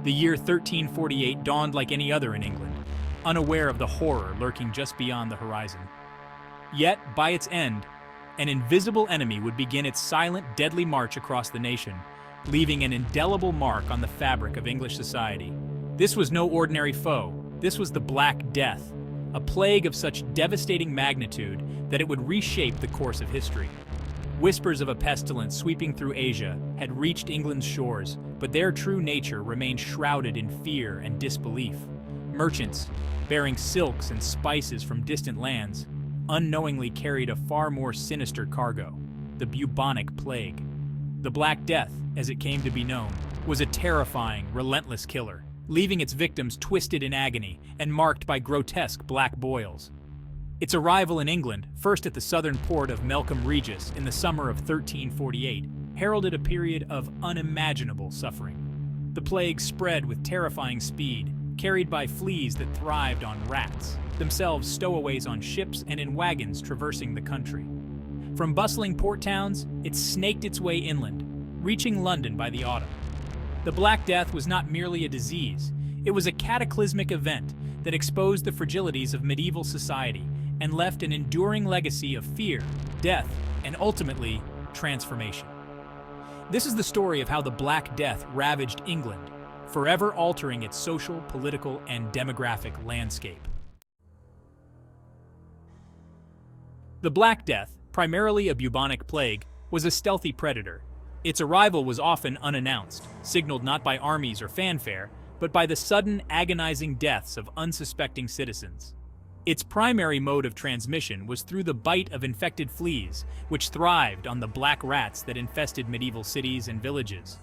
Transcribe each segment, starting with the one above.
The year 1348 dawned like any other in England, unaware of the horror lurking just beyond the horizon. Yet, by its end, an invisible enemy would begin its silent, deadly march across the nation, leaving an indelible mark on the fabric of English society. This was no ordinary foe. This was the Black Death, a plague of such devastating magnitude that it would reshape the course of history. Whispers of a pestilence sweeping through Asia had reached England's shores, but their true nature remained shrouded in fear and disbelief. Merchants, bearing silks and spices from distant lands, unknowingly carried a far more sinister cargo, the bubonic plague. The Black Death, as it came to be known, was a terrifying, relentless killer, leaving its victims twisted in agony and marked by grotesque black boils. Its arrival in England, first at the southern port of Melcombe Regis in the summer of 1348, heralded a period of unimaginable suffering. The plague spread with terrifying speed, carried by fleas that thrived on rats, themselves stowaways on ships and in wagons traversing the country. From bustling port towns, it snaked its way inland, reaching London by the autumn. The Black Death was not merely a disease, it was a cataclysmic event that exposed the fragilities of medieval society and left an enduring legacy of fear, death, and ultimately, transformation. This is the story of how the Black Death ravaged England, forever altering its social, political, and demographic landscape. The Black Death, primarily a bubonic plague, was a stealthy predator. Its arrival was often unannounced, signaled not by armies or fanfare, but by the sudden, agonizing deaths of unsuspecting citizens. Its primary mode of transmission was through the bite of infected fleas, which thrived on the black rats that infested medieval cities and villages.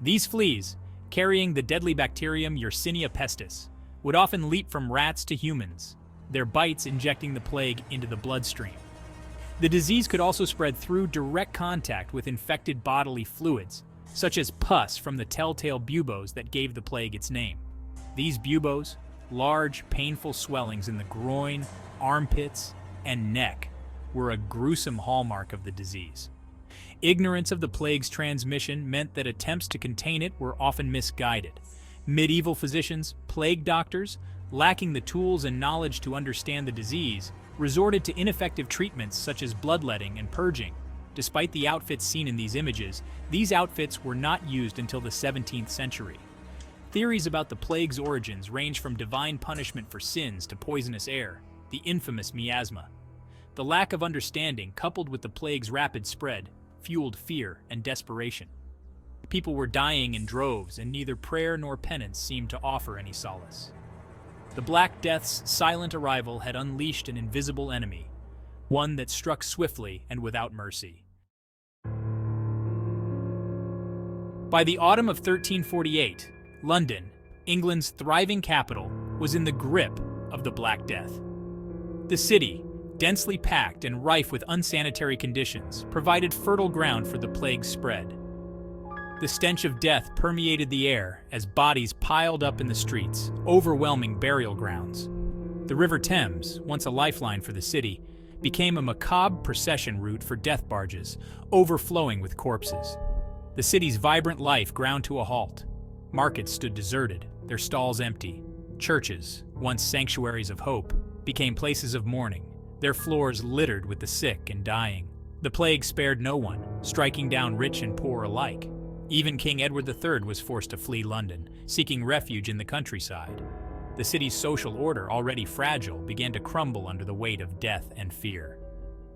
These fleas, carrying the deadly bacterium Yersinia pestis, would often leap from rats to humans, their bites injecting the plague into the bloodstream. The disease could also spread through direct contact with infected bodily fluids, such as pus from the telltale buboes that gave the plague its name. These buboes, large, painful swellings in the groin, armpits, and neck, were a gruesome hallmark of the disease. Ignorance of the plague's transmission meant that attempts to contain it were often misguided. Medieval physicians, plague doctors, lacking the tools and knowledge to understand the disease, resorted to ineffective treatments such as bloodletting and purging. Despite the outfits seen in these images, these outfits were not used until the 17th century. Theories about the plague's origins range from divine punishment for sins to poisonous air, the infamous miasma. The lack of understanding, coupled with the plague's rapid spread, fueled fear and desperation. People were dying in droves, and neither prayer nor penance seemed to offer any solace. The Black Death's silent arrival had unleashed an invisible enemy, one that struck swiftly and without mercy. By the autumn of 1348, London, England's thriving capital, was in the grip of the Black Death. The city, densely packed and rife with unsanitary conditions, provided fertile ground for the plague's spread. The stench of death permeated the air as bodies piled up in the streets, overwhelming burial grounds. The River Thames, once a lifeline for the city, became a macabre procession route for death barges, overflowing with corpses. The city's vibrant life ground to a halt. Markets stood deserted, their stalls empty. Churches, once sanctuaries of hope, became places of mourning, their floors littered with the sick and dying. The plague spared no one, striking down rich and poor alike. Even King Edward III was forced to flee London, seeking refuge in the countryside. The city's social order, already fragile, began to crumble under the weight of death and fear.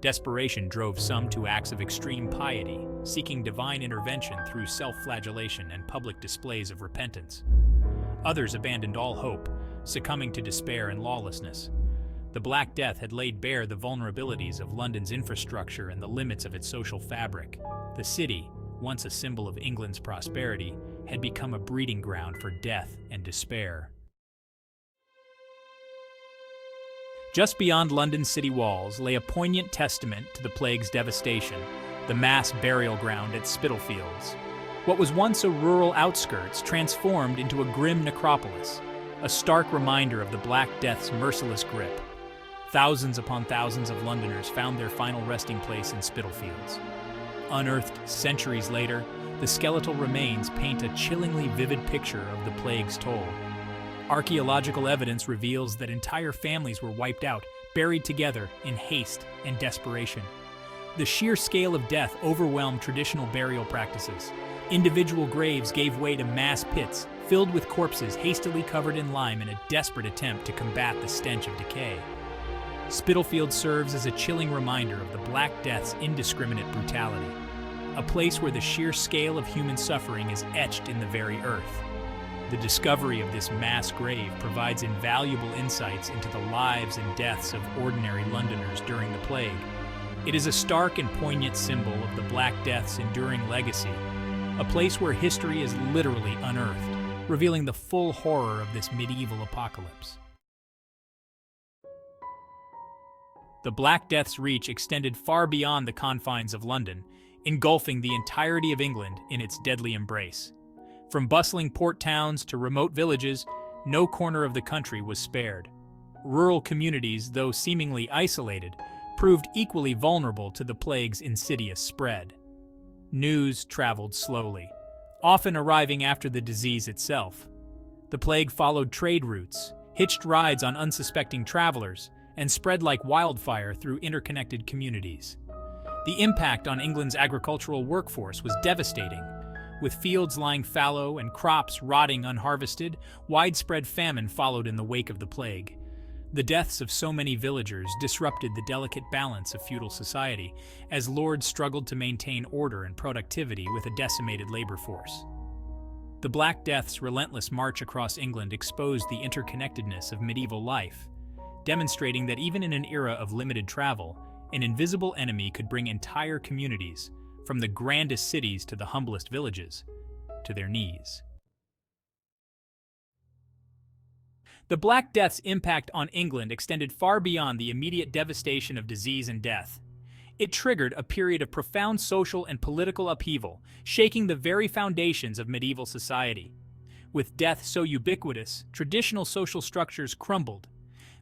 Desperation drove some to acts of extreme piety, seeking divine intervention through self-flagellation and public displays of repentance. Others abandoned all hope, succumbing to despair and lawlessness. The Black Death had laid bare the vulnerabilities of London's infrastructure and the limits of its social fabric. The city, once a symbol of England's prosperity, had become a breeding ground for death and despair. Just beyond London's city walls lay a poignant testament to the plague's devastation, the mass burial ground at Spitalfields. What was once a rural outskirts transformed into a grim necropolis, a stark reminder of the Black Death's merciless grip. Thousands upon thousands of Londoners found their final resting place in Spitalfields. Unearthed centuries later, the skeletal remains paint a chillingly vivid picture of the plague's toll. Archaeological evidence reveals that entire families were wiped out, buried together in haste and desperation. The sheer scale of death overwhelmed traditional burial practices. Individual graves gave way to mass pits, filled with corpses hastily covered in lime in a desperate attempt to combat the stench of decay. Spitalfields serves as a chilling reminder of the Black Death's indiscriminate brutality, a place where the sheer scale of human suffering is etched in the very earth. The discovery of this mass grave provides invaluable insights into the lives and deaths of ordinary Londoners during the plague. It is a stark and poignant symbol of the Black Death's enduring legacy, a place where history is literally unearthed, revealing the full horror of this medieval apocalypse. The Black Death's reach extended far beyond the confines of London, engulfing the entirety of England in its deadly embrace. From bustling port towns to remote villages, no corner of the country was spared. Rural communities, though seemingly isolated, proved equally vulnerable to the plague's insidious spread. News traveled slowly, often arriving after the disease itself. The plague followed trade routes, hitched rides on unsuspecting travelers, and spread like wildfire through interconnected communities. The impact on England's agricultural workforce was devastating. With fields lying fallow and crops rotting unharvested, widespread famine followed in the wake of the plague. The deaths of so many villagers disrupted the delicate balance of feudal society, as lords struggled to maintain order and productivity with a decimated labor force. The Black Death's relentless march across England exposed the interconnectedness of medieval life, demonstrating that even in an era of limited travel, an invisible enemy could bring entire communities, from the grandest cities to the humblest villages, to their knees. The Black Death's impact on England extended far beyond the immediate devastation of disease and death. It triggered a period of profound social and political upheaval, shaking the very foundations of medieval society. With death so ubiquitous, traditional social structures crumbled.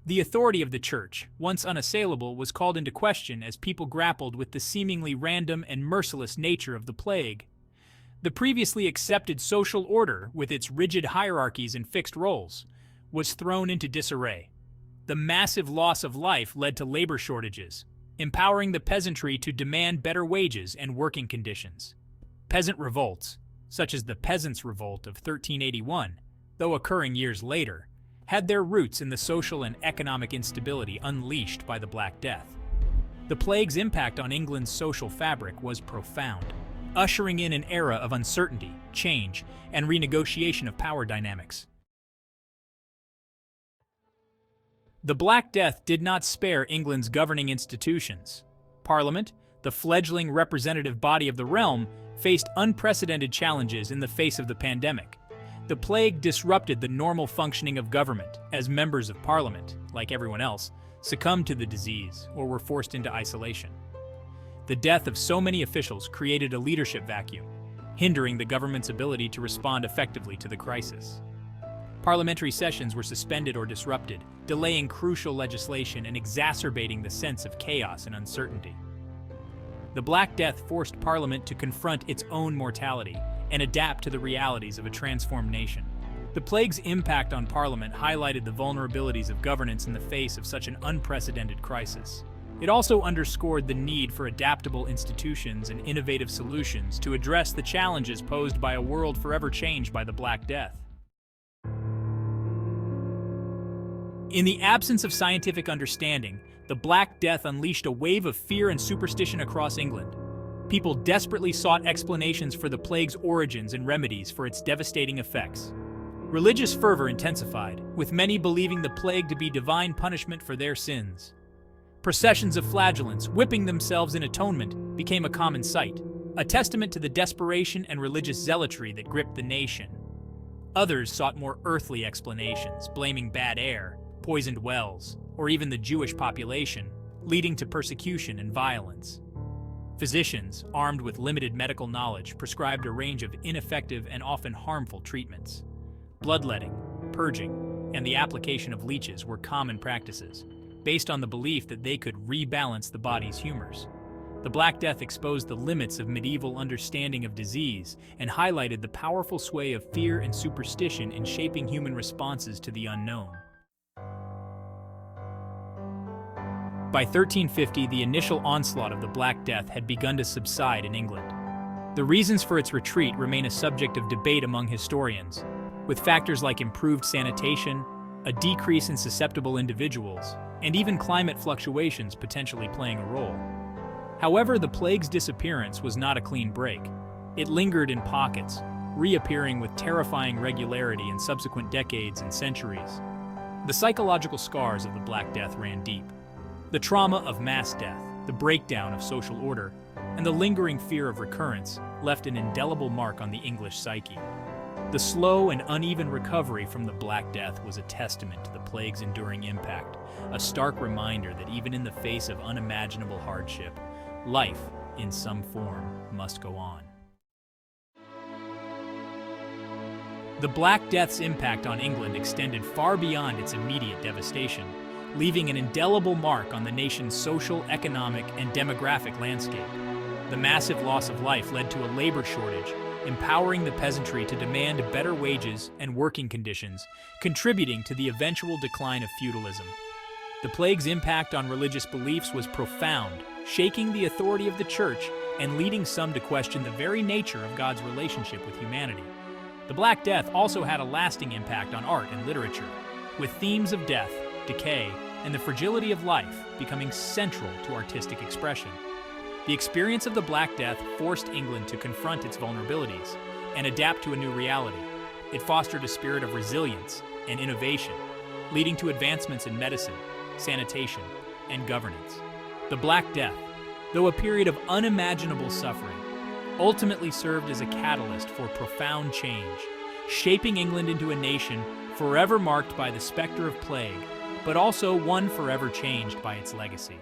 The authority of the Church, once unassailable, was called into question as people grappled with the seemingly random and merciless nature of the plague. The previously accepted social order, with its rigid hierarchies and fixed roles, was thrown into disarray. The massive loss of life led to labor shortages, empowering the peasantry to demand better wages and working conditions. Peasant revolts, such as the Peasants' Revolt of 1381, though occurring years later, had their roots in the social and economic instability unleashed by the Black Death. The plague's impact on England's social fabric was profound, ushering in an era of uncertainty, change, and renegotiation of power dynamics. The Black Death did not spare England's governing institutions. Parliament, the fledgling representative body of the realm, faced unprecedented challenges in the face of the pandemic. The plague disrupted the normal functioning of government, as members of Parliament, like everyone else, succumbed to the disease or were forced into isolation. The death of so many officials created a leadership vacuum, hindering the government's ability to respond effectively to the crisis. Parliamentary sessions were suspended or disrupted, delaying crucial legislation and exacerbating the sense of chaos and uncertainty. The Black Death forced Parliament to confront its own mortality and adapt to the realities of a transformed nation. The plague's impact on Parliament highlighted the vulnerabilities of governance in the face of such an unprecedented crisis. It also underscored the need for adaptable institutions and innovative solutions to address the challenges posed by a world forever changed by the Black Death. In the absence of scientific understanding, the Black Death unleashed a wave of fear and superstition across England. People desperately sought explanations for the plague's origins and remedies for its devastating effects. Religious fervor intensified, with many believing the plague to be divine punishment for their sins. Processions of flagellants, whipping themselves in atonement, became a common sight, a testament to the desperation and religious zealotry that gripped the nation. Others sought more earthly explanations, blaming bad air, poisoned wells, or even the Jewish population, leading to persecution and violence. Physicians, armed with limited medical knowledge, prescribed a range of ineffective and often harmful treatments. Bloodletting, purging, and the application of leeches were common practices, based on the belief that they could rebalance the body's humors. The Black Death exposed the limits of medieval understanding of disease and highlighted the powerful sway of fear and superstition in shaping human responses to the unknown. By 1350, the initial onslaught of the Black Death had begun to subside in England. The reasons for its retreat remain a subject of debate among historians, with factors like improved sanitation, a decrease in susceptible individuals, and even climate fluctuations potentially playing a role. However, the plague's disappearance was not a clean break. It lingered in pockets, reappearing with terrifying regularity in subsequent decades and centuries. The psychological scars of the Black Death ran deep. The trauma of mass death, the breakdown of social order, and the lingering fear of recurrence left an indelible mark on the English psyche. The slow and uneven recovery from the Black Death was a testament to the plague's enduring impact, a stark reminder that even in the face of unimaginable hardship, life, in some form, must go on. The Black Death's impact on England extended far beyond its immediate devastation, leaving an indelible mark on the nation's social, economic, and demographic landscape. The massive loss of life led to a labor shortage, empowering the peasantry to demand better wages and working conditions, contributing to the eventual decline of feudalism. The plague's impact on religious beliefs was profound, shaking the authority of the church and leading some to question the very nature of God's relationship with humanity. The Black Death also had a lasting impact on art and literature, with themes of death, decay, and the fragility of life becoming central to artistic expression. The experience of the Black Death forced England to confront its vulnerabilities and adapt to a new reality. It fostered a spirit of resilience and innovation, leading to advancements in medicine, sanitation, and governance. The Black Death, though a period of unimaginable suffering, ultimately served as a catalyst for profound change, shaping England into a nation forever marked by the specter of plague, but also one forever changed by its legacy.